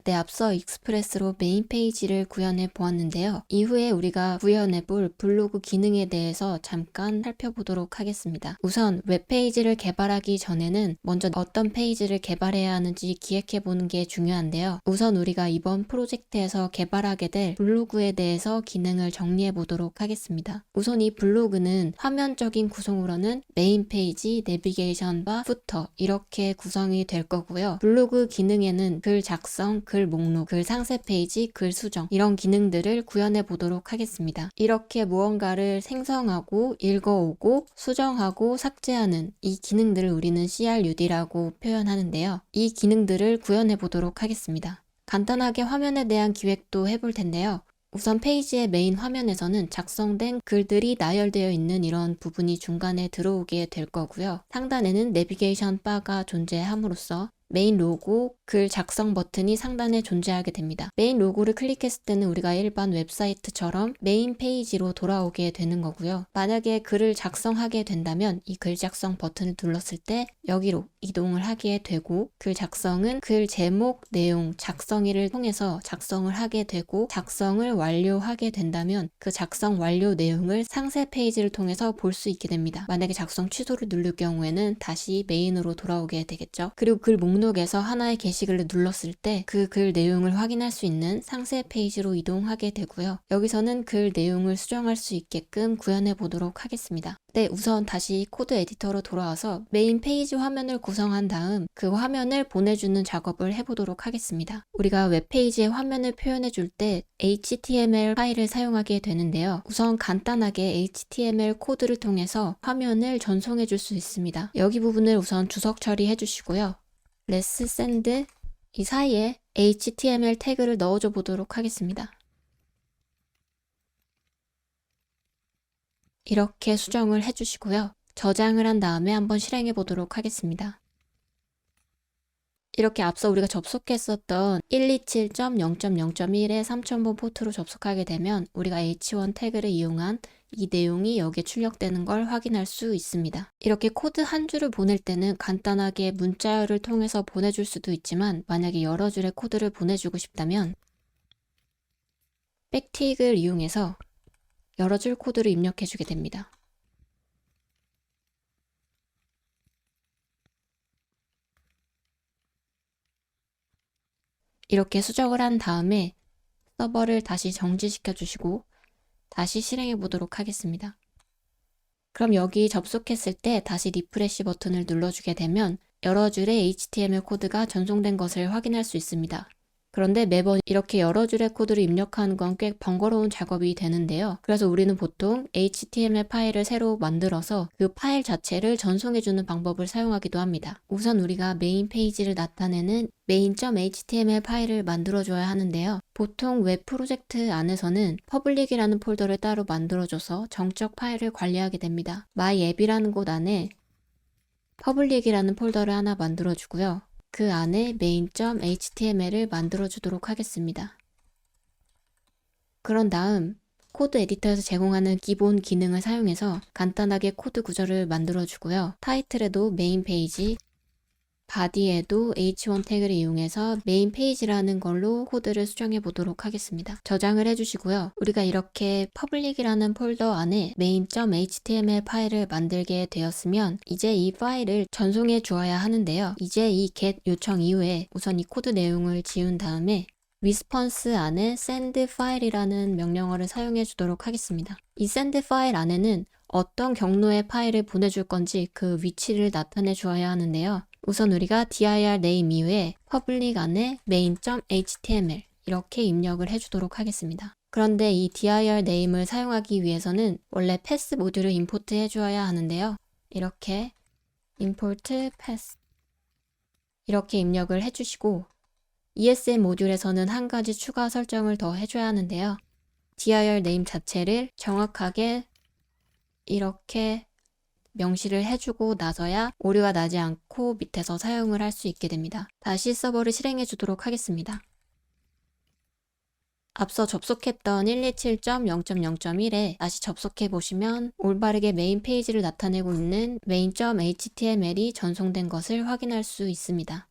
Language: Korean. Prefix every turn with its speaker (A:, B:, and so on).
A: 네, 앞서 익스프레스로 메인 페이지를 구현해 보았는데요. 이후에 우리가 구현해 볼 블로그 기능에 대해서 잠깐 살펴보도록 하겠습니다. 우선 웹페이지를 개발하기 전에는 먼저 어떤 페이지를 개발해야 하는지 기획해 보는 게 중요한데요. 우선 우리가 이번 프로젝트에서 개발하게 될 블로그에 대해서 기능을 정리해 보도록 하겠습니다. 우선 이 블로그는 화면적인 구성으로는 메인 페이지, 내비게이션 바, 부터 이렇게 구성이 될 거고요. 블로그 기능에는 글 작성, 글 목록, 글 상세 페이지, 글 수정 이런 기능들을 구현해 보도록 하겠습니다. 이렇게 무언가를 생성하고 읽어오고 수정하고 삭제하는 이 기능들을 우리는 CRUD라고 표현하는데요. 이 기능들을 구현해 보도록 하겠습니다. 간단하게 화면에 대한 기획도 해볼 텐데요. 우선 페이지의 메인 화면에서는 작성된 글들이 나열되어 있는 이런 부분이 중간에 들어오게 될 거고요. 상단에는 내비게이션 바가 존재함으로써 메인 로고, 글 작성 버튼이 상단에 존재하게 됩니다. 메인 로고를 클릭했을 때는 우리가 일반 웹사이트처럼 메인 페이지로 돌아오게 되는 거고요. 만약에 글을 작성하게 된다면 이 글 작성 버튼을 눌렀을 때 여기로 이동을 하게 되고 글 작성은 글 제목, 내용, 작성일을 통해서 작성을 하게 되고 작성을 완료하게 된다면 그 작성 완료 내용을 상세 페이지를 통해서 볼 수 있게 됩니다. 만약에 작성 취소를 누를 경우에는 다시 메인으로 돌아오게 되겠죠. 그리고 글 목록에서 하나의 게시글을 눌렀을 때 그 글 내용을 확인할 수 있는 상세 페이지로 이동하게 되고요. 여기서는 글 내용을 수정할 수 있게끔 구현해 보도록 하겠습니다. 네, 우선 다시 코드 에디터로 돌아와서 메인 페이지 화면을 구성한 다음 그 화면을 보내주는 작업을 해보도록 하겠습니다. 우리가 웹페이지의 화면을 표현해 줄 때 HTML 파일을 사용하게 되는데요. 우선 간단하게 HTML 코드를 통해서 화면을 전송해 줄 수 있습니다. 여기 부분을 우선 주석 처리해 주시고요. let's send 이 사이에 HTML 태그를 넣어줘 보도록 하겠습니다. 이렇게 수정을 해주시고요. 저장을 한 다음에 한번 실행해 보도록 하겠습니다. 이렇게 앞서 우리가 접속했었던 127.0.0.1의 3000번 포트로 접속하게 되면 우리가 h1 태그를 이용한 이 내용이 여기에 출력되는 걸 확인할 수 있습니다. 이렇게 코드 한 줄을 보낼 때는 간단하게 문자열을 통해서 보내줄 수도 있지만 만약에 여러 줄의 코드를 보내주고 싶다면 백틱을 이용해서 여러 줄 코드를 입력해 주게 됩니다. 이렇게 수정을 한 다음에 서버를 다시 정지시켜 주시고 다시 실행해 보도록 하겠습니다. 그럼 여기 접속했을 때 다시 리프레시 버튼을 눌러주게 되면 여러 줄의 HTML 코드가 전송된 것을 확인할 수 있습니다. 그런데 매번 이렇게 여러 줄의 코드를 입력하는 건 꽤 번거로운 작업이 되는데요. 그래서 우리는 보통 HTML 파일을 새로 만들어서 그 파일 자체를 전송해주는 방법을 사용하기도 합니다. 우선 우리가 메인 페이지를 나타내는 main.html 파일을 만들어줘야 하는데요. 보통 웹 프로젝트 안에서는 public이라는 폴더를 따로 만들어줘서 정적 파일을 관리하게 됩니다. myApp이라는 곳 안에 public이라는 폴더를 하나 만들어주고요. 그 안에 main.html을 만들어 주도록 하겠습니다. 그런 다음 코드 에디터에서 제공하는 기본 기능을 사용해서 간단하게 코드 구조를 만들어 주고요. 타이틀에도 메인 페이지, 바디에도 h1 태그를 이용해서 메인 페이지라는 걸로 코드를 수정해 보도록 하겠습니다. 저장을 해주시고요. 우리가 이렇게 public이라는 폴더 안에 main.html 파일을 만들게 되었으면 이제 이 파일을 전송해 주어야 하는데요. 이제 이 get 요청 이후에 우선 이 코드 내용을 지운 다음에 response 안에 send file이라는 명령어를 사용해 주도록 하겠습니다. 이 send file 안에는 어떤 경로의 파일을 보내줄 건지 그 위치를 나타내 주어야 하는데요. 우선 우리가 dir name 이후에 public 안에 main.html 이렇게 입력을 해주도록 하겠습니다. 그런데 이 dir name을 사용하기 위해서는 원래 pass 모듈을 임포트 해주어야 하는데요. 이렇게 import pass 이렇게 입력을 해주시고 ESM 모듈에서는 한 가지 추가 설정을 더 해줘야 하는데요. dir name 자체를 정확하게 이렇게 명시를 해주고 나서야 오류가 나지 않고 밑에서 사용을 할 수 있게 됩니다. 다시 서버를 실행해 주도록 하겠습니다. 앞서 접속했던 127.0.0.1에 다시 접속해 보시면 올바르게 메인 페이지를 나타내고 있는 main.html이 전송된 것을 확인할 수 있습니다.